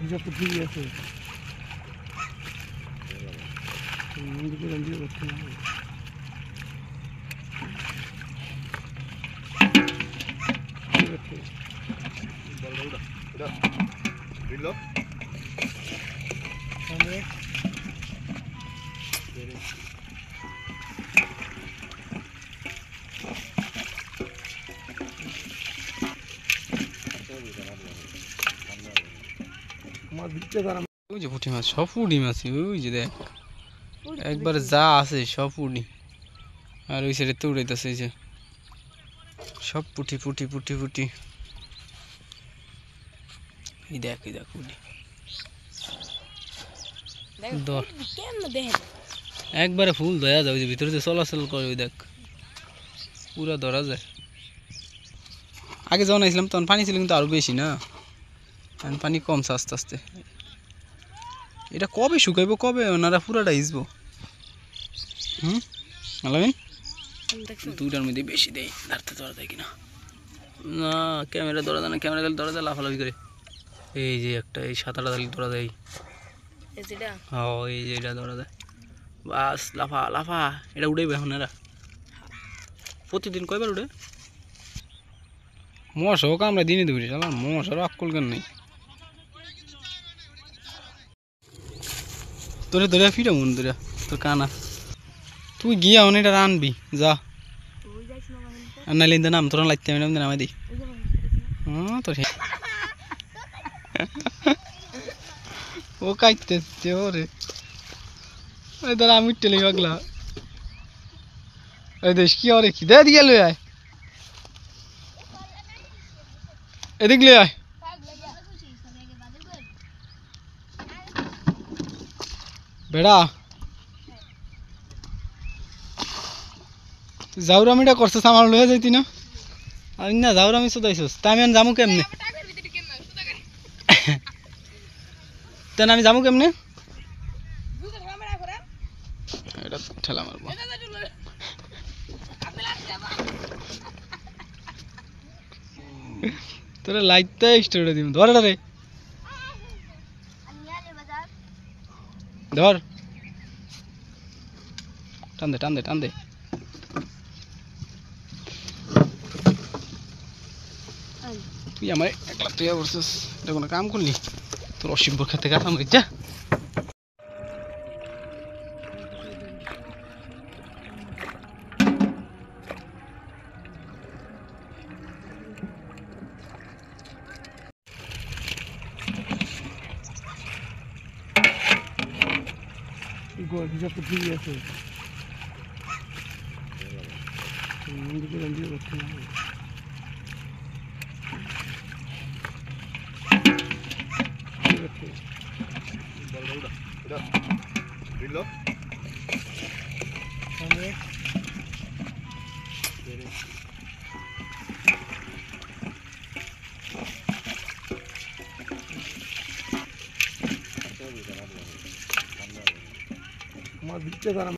হিসাব তো ঠিকই আছে। ওই যে পুঁটি মাছ, সব পুঁটি মাছ, ওই যে দেখ একবার যা আছে সব পুঁটি। আর ওই সাইডে তো উড়াইতেছে, এই যে সব পুঁটি পুঁটি পুঁটি পুঁটি। এই দেখ পুঁটি একবারে ফুল ধরা যায়, ওই যে ভিতরে যে চলাচল করে ওই দেখ পুরা ধরা যায়। আগে যখন আসলাম তখন পানি ছিল কিন্তু আরো বেশি না, এখন পানি কমছে আস্তে আস্তে। এটা কবে শুকাইব, কবে ওনারা পুরাটা হিসবো? আলামিন দুটার মধ্যে বেশি দেয়, ধরতে ধরা দেয় কিনা না। ক্যামেরা ধরা দেয় না, ক্যামেরা গেলে ধরা দেয় লাফালাফি করে। এই যে একটা এই সাঁতারটা দিলে ধরা দেয়। হ্যাঁ এই যে এটা ধরা দেয়, বাস লাফা লাফা। এটা উঠেইবে এখন এরা প্রতিদিন কয়বার উঠে? মশাও কামড়া দিনে ধরি, চালা মশারও আক্কল কেন নেই। তোরে ধরে ফিরে মন ধরে তোর কানা, তুই গিয়া অন এটা আনবি যা। আর নাইলে ইন্দা নাম তোরা লাগতে আমি নামাই দিই। তোর ও কাইতে ওরে ওই ধর আমি টেলে পাগলা। ওই দেশ কি ওরে কি দে দিয়ে লই আয়, এদিক লই আয়। বেড়া জাউরামিটা করছিস আমার লয়ে যাইতি না? আমি না জাউরামি শুধাইছিস তা আমি যামু কেমনে? তেন আমি যামু কেমনে? এটা ঠেলা মারবো। তোরা লাইটটা স্টোরে দিম, ধর এটা রে ধর, টান দে টান দে টান দে। তুই আমার একলা তুই করছিস, এটা কোনো কাম করলি? তোর অসীম খেতে কাটা মরি যা। হিসাব তো ঠিকই আছে। আমার